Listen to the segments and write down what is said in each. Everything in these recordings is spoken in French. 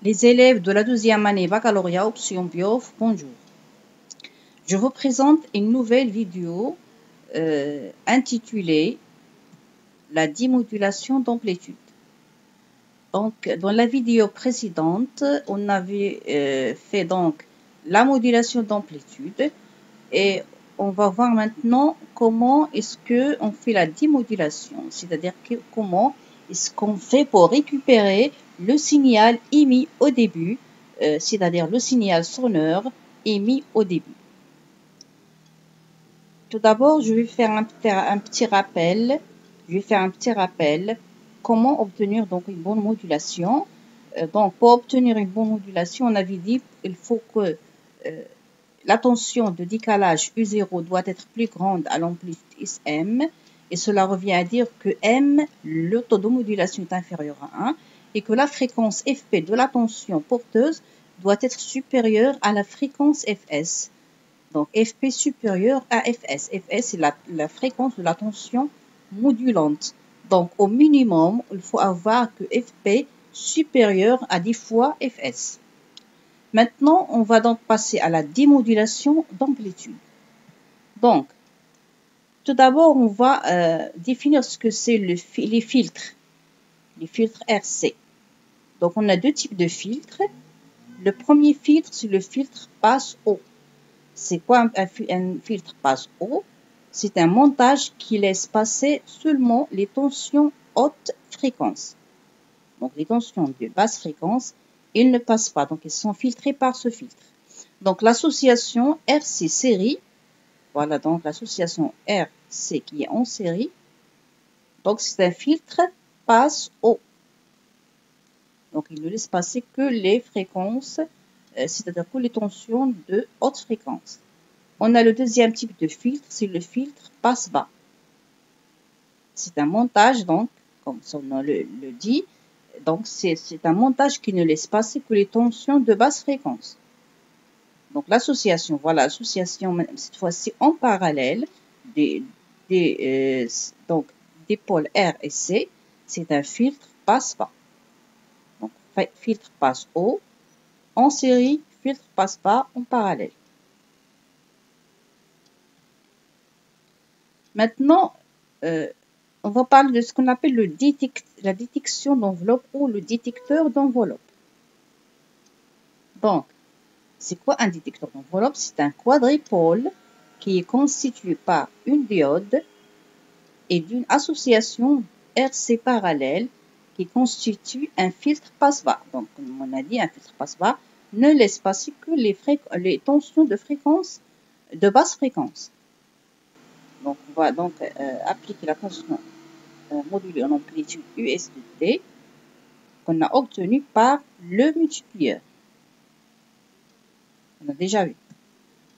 Les élèves de la 12e année baccalauréat option BIOF, bonjour. Je vous présente une nouvelle vidéo intitulée La démodulation d'amplitude. Donc, dans la vidéo précédente, on avait fait donc la modulation d'amplitude et on va voir maintenant comment est-ce qu'on fait la démodulation, c'est-à-dire comment est-ce qu'on fait pour récupérer le signal émis au début, c'est-à-dire le signal sonore émis au début. Tout d'abord, je vais faire un petit rappel. Comment obtenir donc une bonne modulation. Donc, pour obtenir une bonne modulation, on avait dit qu'il faut que la tension de décalage U0 doit être plus grande à l'amplitude SM, et cela revient à dire que M, le taux de modulation est inférieur à 1, et que la fréquence Fp de la tension porteuse doit être supérieure à la fréquence Fs. Donc Fp supérieur à Fs. Fs, c'est la fréquence de la tension modulante. Donc au minimum, il faut avoir que Fp supérieur à 10 fois Fs. Maintenant, on va donc passer à la démodulation d'amplitude. Donc, tout d'abord, on va définir ce que c'est les filtres RC. Donc, on a deux types de filtres. Le premier filtre, c'est le filtre passe-haut. C'est quoi un filtre passe-haut? C'est un montage qui laisse passer seulement les tensions haute fréquence. Donc, les tensions de basse fréquence, ils ne passent pas. Donc, ils sont filtrés par ce filtre. Donc, l'association RC série, voilà donc l'association RC qui est en série. Donc, c'est un filtre passe-haut. Donc, il ne laisse passer que les fréquences, c'est-à-dire que les tensions de haute fréquence. On a le deuxième type de filtre, c'est le filtre passe-bas. C'est un montage, donc, comme son nom le dit, donc c'est un montage qui ne laisse passer que les tensions de basse fréquence. Donc l'association, voilà, l'association cette fois-ci en parallèle des pôles R et C, c'est un filtre passe-bas. Donc filtre passe-haut, en série, filtre passe-bas en parallèle. Maintenant, on va parler de ce qu'on appelle la détection d'enveloppe ou le détecteur d'enveloppe. Donc, c'est quoi un détecteur d'enveloppe? C'est un quadripôle qui est constitué par une diode et d'une association RC parallèle qui constitue un filtre passe-bas. Donc, comme on a dit, un filtre passe-bas ne laisse passer que les tensions de fréquence de basse fréquence. Donc, on va donc appliquer la tension modulée en amplitude US de T qu'on a obtenue par le multiplieur. On a déjà vu.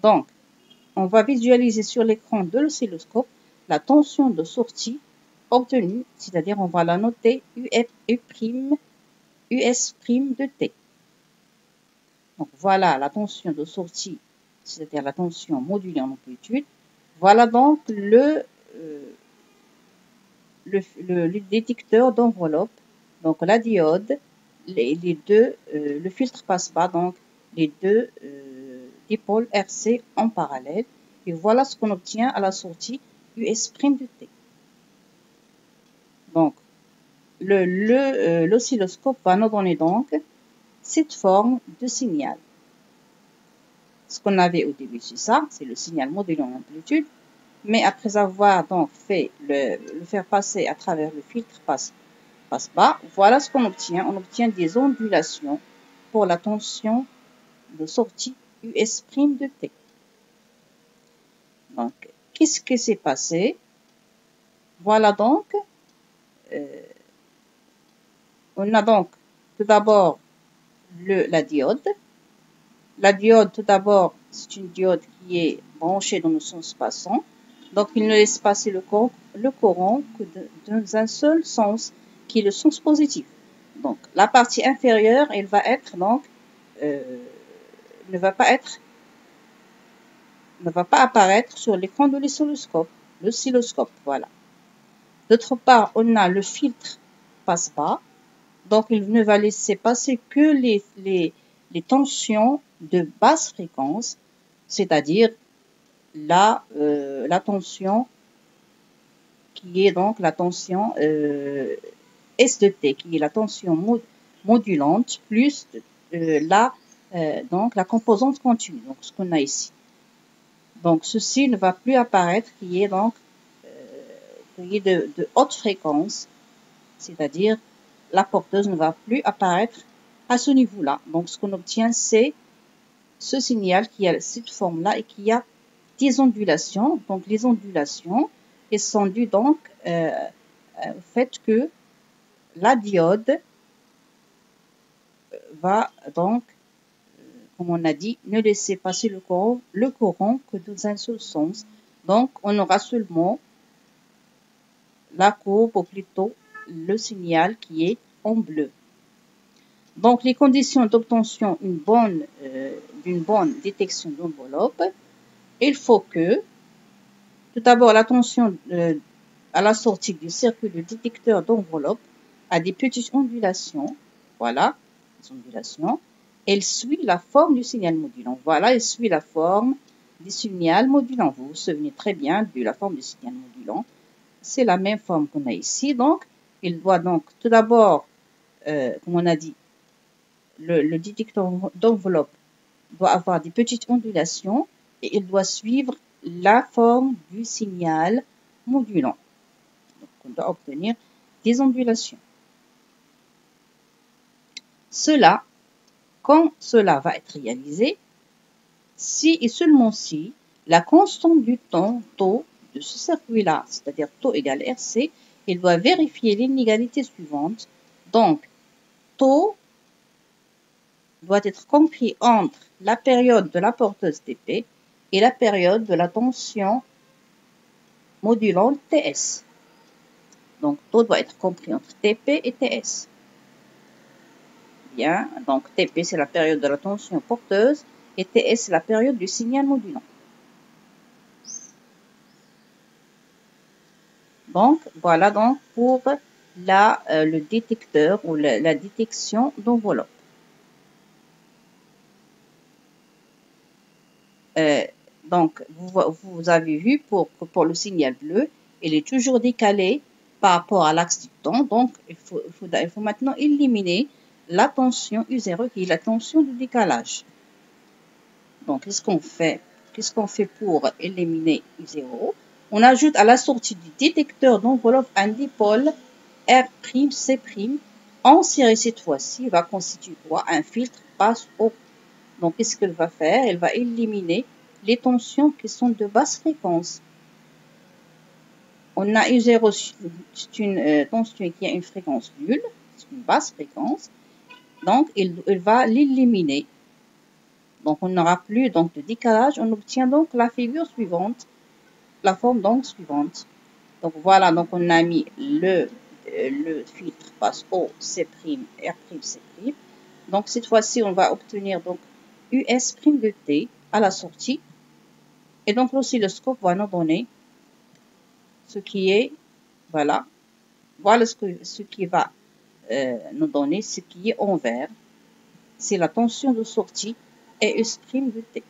Donc, on va visualiser sur l'écran de l'oscilloscope la tension de sortie obtenue, c'est-à-dire on va la noter US' de T. Donc voilà la tension de sortie, c'est-à-dire la tension modulée en amplitude. Voilà donc le détecteur d'enveloppe, donc la diode, le filtre passe-bas, donc les deux dipôles RC en parallèle. Et voilà ce qu'on obtient à la sortie US' de T. Donc, l'oscilloscope va nous donner donc cette forme de signal. Ce qu'on avait au début, c'est ça, c'est le signal modulé en amplitude. Mais après avoir donc fait le faire passer à travers le filtre passe-bas, voilà ce qu'on obtient. On obtient des ondulations pour la tension de sortie US' de T. Donc, qu'est-ce qui s'est passé? Voilà donc, on a donc tout d'abord la diode. La diode, tout d'abord, c'est une diode qui est branchée dans le sens passant. Donc, il ne laisse passer le courant que dans un seul sens, qui est le sens positif. Donc, la partie inférieure, elle va être donc, ne va pas apparaître sur l'écran de l'oscilloscope, voilà. D'autre part, on a le filtre passe-bas. Donc, il ne va laisser passer que les tensions de basse fréquence, c'est-à-dire la tension qui est donc la tension S de T, qui est la tension modulante, plus donc la composante continue, donc ce qu'on a ici. Donc, ceci ne va plus apparaître, qui est donc de haute fréquence, c'est-à-dire la porteuse ne va plus apparaître à ce niveau-là. Donc, ce qu'on obtient, c'est ce signal qui a cette forme-là et qui a des ondulations. Donc, les ondulations, elles sont dues donc au fait que la diode va donc, comme on a dit, ne laisser passer le courant que dans un seul sens. Donc, on aura seulement la courbe, ou plutôt le signal qui est en bleu. Donc, les conditions d'obtention d'une bonne détection d'enveloppe, il faut que, tout d'abord, la tension à la sortie du circuit de détecteur d'enveloppe a des petites ondulations. Voilà, les ondulations. Elle suit la forme du signal modulant. Voilà, elle suit la forme du signal modulant. Vous vous souvenez très bien de la forme du signal modulant. C'est la même forme qu'on a ici. Donc, il doit donc tout d'abord, comme on a dit, le détecteur d'enveloppe doit avoir des petites ondulations et il doit suivre la forme du signal modulant. Donc, on doit obtenir des ondulations. Quand cela va être réalisé, si et seulement si la constante du temps, taux, de ce circuit-là, c'est-à-dire taux égale RC, il doit vérifier l'inégalité suivante. Donc, taux doit être compris entre la période de la porteuse TP et la période de la tension modulante TS. Donc, taux doit être compris entre TP et TS. Bien, donc TP c'est la période de la tension porteuse et TS c'est la période du signal modulant. Donc, voilà donc pour le détecteur ou la détection d'enveloppe. Donc, vous avez vu pour le signal bleu, il est toujours décalé par rapport à l'axe du temps. Donc, il faut maintenant éliminer la tension U0 qui est la tension de décalage. Donc, qu'est-ce qu'on fait? Qu'est-ce qu'on fait pour éliminer U0? On ajoute à la sortie du détecteur d'enveloppe un dipôle R', C'. En série cette fois-ci, va constituer quoi? Un filtre passe-haut. Donc, qu'est-ce qu'elle va faire? Elle va éliminer les tensions qui sont de basse fréquence. On a U0, c'est une tension qui a une fréquence nulle, c'est une basse fréquence. Donc, elle va l'éliminer. Donc, on n'aura plus donc, de décalage. On obtient donc la figure suivante, la forme donc suivante. Donc, voilà, donc on a mis le filtre passe-haut, C', R', C'. Donc, cette fois-ci, on va obtenir donc US' de T à la sortie. Et donc, l'oscilloscope va nous donner ce qui est, voilà ce qui va nous donner ce qui est en vert. C'est la tension de sortie et US' de T.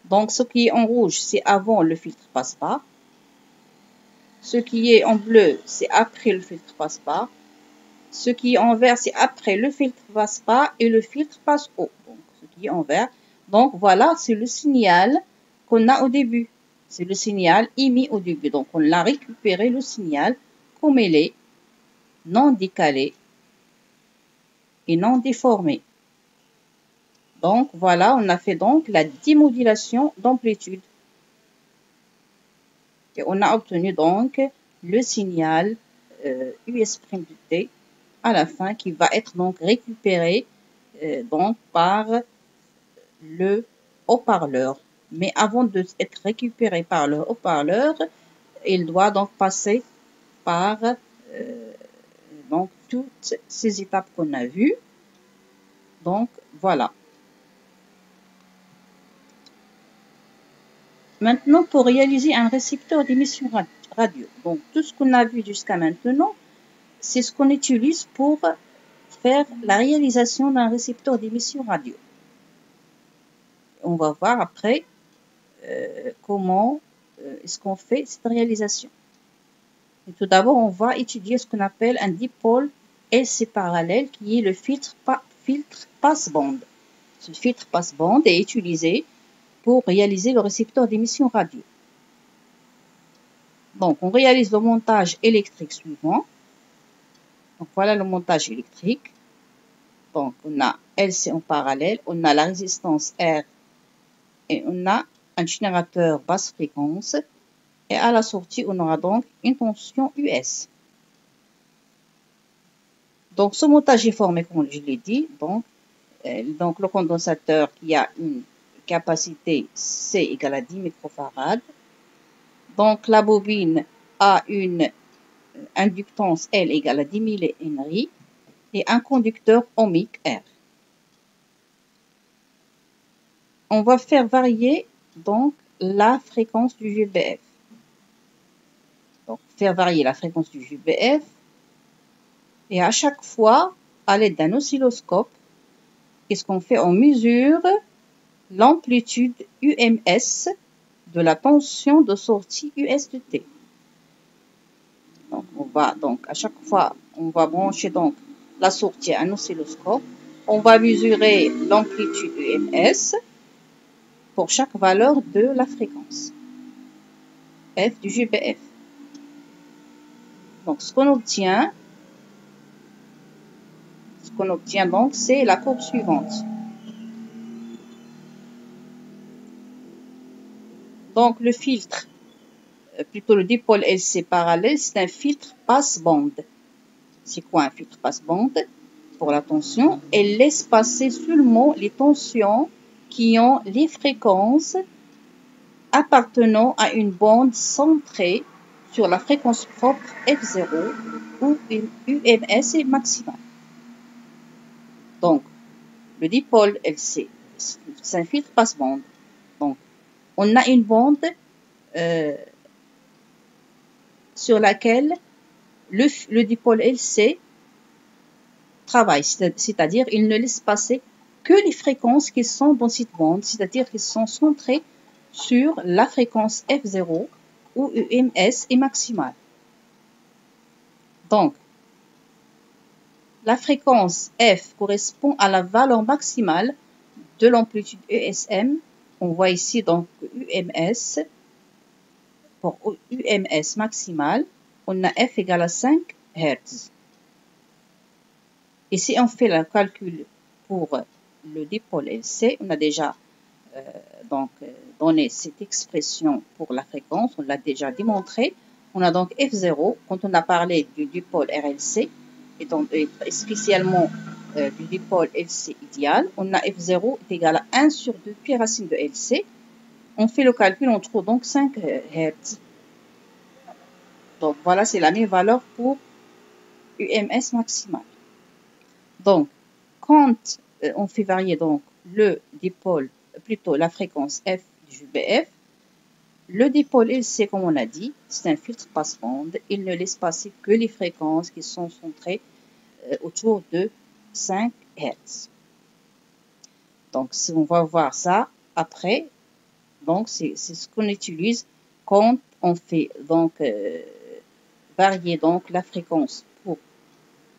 Donc, ce qui est en rouge, c'est avant le filtre passe-pas. Ce qui est en bleu, c'est après le filtre passe-pas. Ce qui est en vert, c'est après le filtre passe-pas et le filtre passe-haut. Donc, ce qui est en vert. Donc, voilà, c'est le signal qu'on a au début. C'est le signal émis au début. Donc, on l'a récupéré, le signal, comme il est, non décalé et non déformé. Donc, voilà, on a fait donc la démodulation d'amplitude. Et on a obtenu donc le signal US' de T à la fin qui va être donc récupéré donc par le haut-parleur. Mais avant d'être récupéré par le haut-parleur, il doit donc passer par donc toutes ces étapes qu'on a vues. Donc voilà. Maintenant, pour réaliser un récepteur d'émission radio, donc tout ce qu'on a vu jusqu'à maintenant, c'est ce qu'on utilise pour faire la réalisation d'un récepteur d'émission radio. On va voir après comment est-ce qu'on fait cette réalisation. Et tout d'abord, on va étudier ce qu'on appelle un dipôle LC parallèle qui est le filtre passe-bande. Ce filtre passe-bande est utilisé pour réaliser le récepteur d'émission radio. Donc, on réalise le montage électrique suivant. Donc, voilà le montage électrique. Donc, on a LC en parallèle, on a la résistance R et on a un générateur basse fréquence. Et à la sortie, on aura donc une tension US. Donc, ce montage est formé, comme je l'ai dit, donc le condensateur qui a une capacité C égale à 10 microfarad. Donc, la bobine a une inductance L égale à 10 millihenry et un conducteur ohmique R. On va faire varier donc la fréquence du GBF. Donc, faire varier la fréquence du GBF et à chaque fois, à l'aide d'un oscilloscope, qu'est-ce qu'on fait? On mesure l'amplitude UMS de la tension de sortie US de T. Donc, à chaque fois, on va brancher donc la sortie à un oscilloscope. On va mesurer l'amplitude UMS pour chaque valeur de la fréquence F du GBF. Donc, ce qu'on obtient donc, c'est la courbe suivante. Donc, le filtre, plutôt le dipôle LC parallèle, c'est un filtre passe-bande. C'est quoi un filtre passe-bande? Pour la tension, elle laisse passer seulement les tensions qui ont les fréquences appartenant à une bande centrée sur la fréquence propre F0 où UMS est maximale. Donc, le dipôle LC, c'est un filtre passe-bande. Donc, on a une bande sur laquelle le dipôle LC travaille, c'est-à-dire il ne laisse passer que les fréquences qui sont dans cette bande, c'est-à-dire qu'ils sont centrées sur la fréquence F0 où UMS est maximale. Donc, la fréquence F correspond à la valeur maximale de l'amplitude ESM. On voit ici donc UMS. Pour UMS maximale, on a F égale à 5 Hz. Et si on fait le calcul pour le dipôle LC, on a déjà donné cette expression pour la fréquence, on l'a déjà démontré. On a donc F0, quand on a parlé du dipôle RLC, et spécialement du dipôle LC idéal, on a F0 est égal à 1 sur 2 pi racine de LC. On fait le calcul, on trouve donc 5 Hz. Donc voilà, c'est la même valeur pour UMS maximale. Donc, quand on fait varier donc le dipôle, plutôt la fréquence F du GBF, le dipôle LC, comme on a dit, c'est un filtre passe-bande. Il ne laisse passer que les fréquences qui sont centrées autour de 5 Hz. Donc, on va voir ça après. Donc, c'est ce qu'on utilise quand on fait donc varier donc la fréquence pour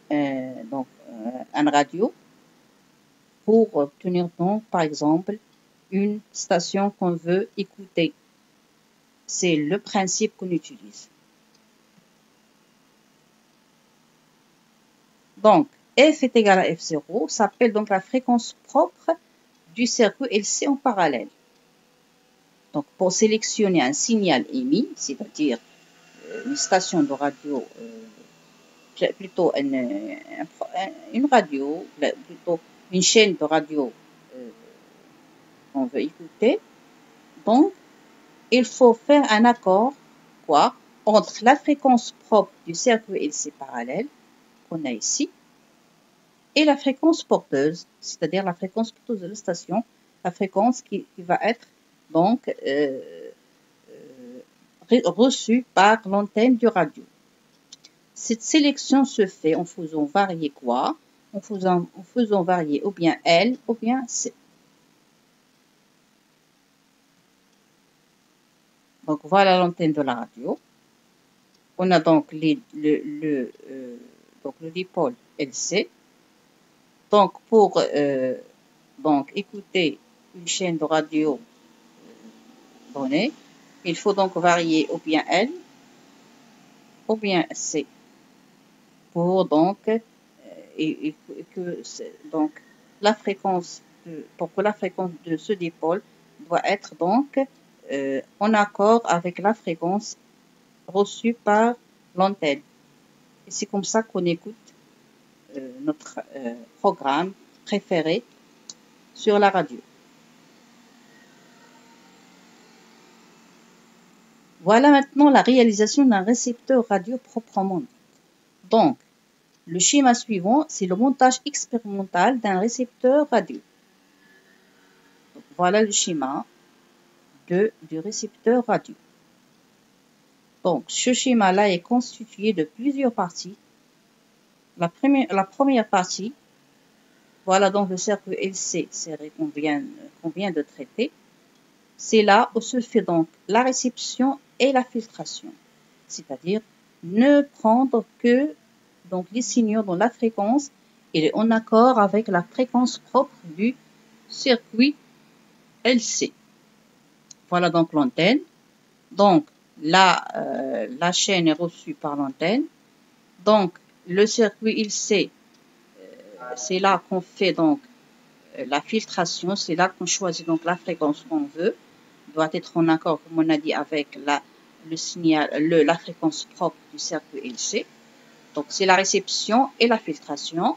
un radio pour obtenir donc par exemple une station qu'on veut écouter. C'est le principe qu'on utilise. Donc, F est égal à F0, s'appelle donc la fréquence propre du circuit LC en parallèle. Donc, pour sélectionner un signal émis, c'est-à-dire une station de radio, plutôt une radio, plutôt une chaîne de radio qu'on veut écouter, donc, il faut faire un accord entre la fréquence propre du circuit LC parallèle qu'on a ici et la fréquence porteuse, c'est-à-dire la fréquence porteuse de la station, la fréquence qui va être donc reçue par l'antenne du radio. Cette sélection se fait en faisant varier quoi? En faisant varier ou bien L ou bien C. Donc voilà l'antenne de la radio. On a donc le dipôle LC. Donc pour écouter une chaîne de radio donnée, il faut donc varier ou bien L ou bien C pour donc la fréquence pour que la fréquence de ce dipôle doit être donc en accord avec la fréquence reçue par l'antenne. Et c'est comme ça qu'on écoute notre programme préféré sur la radio. Voilà maintenant la réalisation d'un récepteur radio proprement dit. Donc, le schéma suivant, c'est le montage expérimental d'un récepteur radio. Donc, voilà le schéma du récepteur radio. Donc, ce schéma-là est constitué de plusieurs parties. La première partie, voilà donc le cercle LC serré qu'on vient de traiter. C'est là où se fait donc la réception et la filtration. C'est-à-dire ne prendre que donc les signaux dont la fréquence est en accord avec la fréquence propre du circuit LC. Voilà donc l'antenne. Donc la chaîne est reçue par l'antenne. Donc le circuit LC, c'est là qu'on fait donc la filtration, c'est là qu'on choisit donc la fréquence qu'on veut, doit être en accord, comme on a dit, avec la fréquence propre du circuit LC. Donc c'est la réception et la filtration.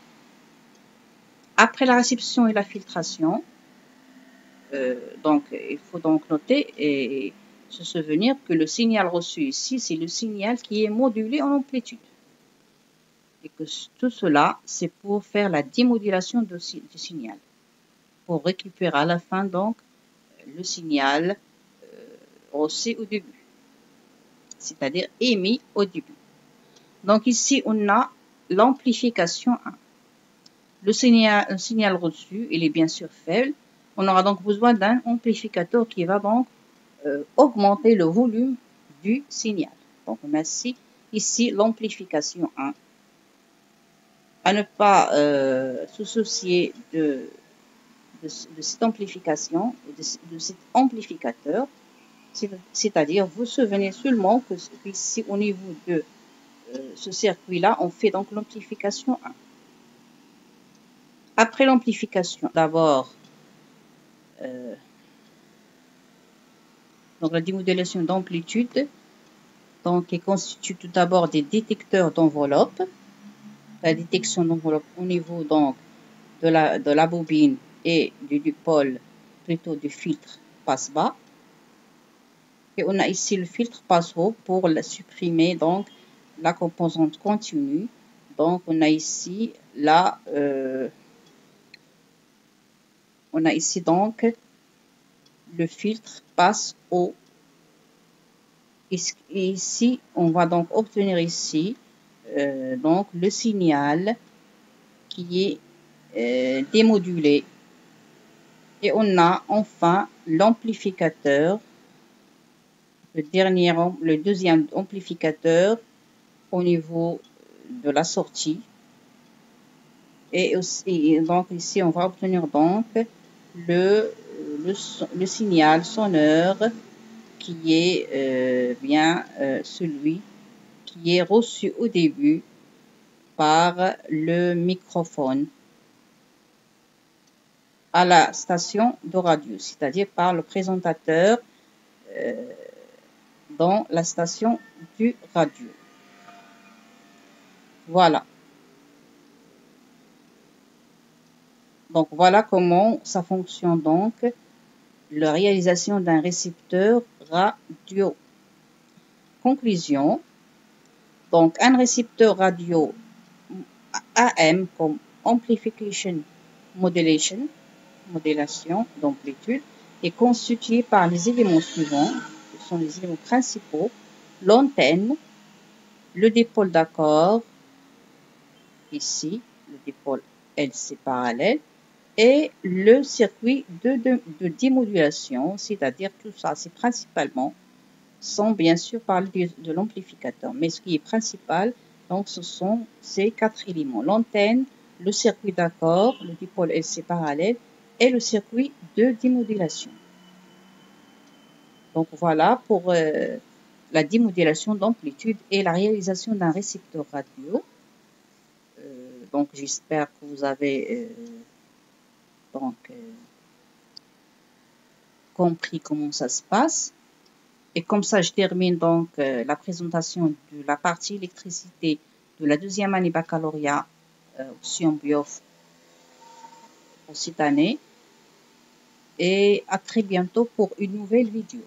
Après la réception et la filtration, il faut donc noter et se souvenir que le signal reçu ici, c'est le signal qui est modulé en amplitude. Et que tout cela, c'est pour faire la démodulation du signal. Pour récupérer à la fin, donc, le signal reçu au début. C'est-à-dire émis au début. Donc ici, on a l'amplification 1. Le signal reçu, il est bien sûr faible. On aura donc besoin d'un amplificateur qui va donc augmenter le volume du signal. Donc on a ici l'amplification 1. À ne pas se soucier de cette amplification, de cet amplificateur. C'est-à-dire, vous souvenez seulement que ici, au niveau de ce circuit-là, on fait donc l'amplification 1. Après l'amplification, d'abord, donc la démodulation d'amplitude, donc qui constitue tout d'abord des détecteurs d'enveloppe. La détection d'enveloppe au niveau donc de la bobine et du dipôle, plutôt du filtre passe-bas. Et on a ici le filtre passe-haut pour supprimer donc la composante continue. Donc on a ici donc le filtre passe-haut. Et ici on va donc obtenir ici donc le signal qui est démodulé. Et on a enfin l'amplificateur, le deuxième amplificateur au niveau de la sortie. Et donc ici, on va obtenir donc le signal sonore qui est bien celui qui est reçu au début par le microphone à la station de radio, c'est-à-dire par le présentateur dans la station du radio. Voilà. Donc voilà comment ça fonctionne donc, la réalisation d'un récepteur radio. Conclusion. Donc un récepteur radio AM comme amplification modulation d'amplitude est constitué par les éléments suivants, ce sont les éléments principaux, l'antenne, le dipôle d'accord, ici, le dipôle LC parallèle, et le circuit de démodulation, c'est-à-dire tout ça, c'est principalement, sans bien sûr parler de l'amplificateur, mais ce qui est principal, donc ce sont ces 4 éléments, l'antenne, le circuit d'accord, le dipôle LC parallèle et le circuit de démodulation. Donc voilà pour la démodulation d'amplitude et la réalisation d'un récepteur radio. Donc j'espère que vous avez compris comment ça se passe. Et comme ça, je termine donc la présentation de la partie électricité de la deuxième année baccalauréat option BIOF pour cette année. Et à très bientôt pour une nouvelle vidéo.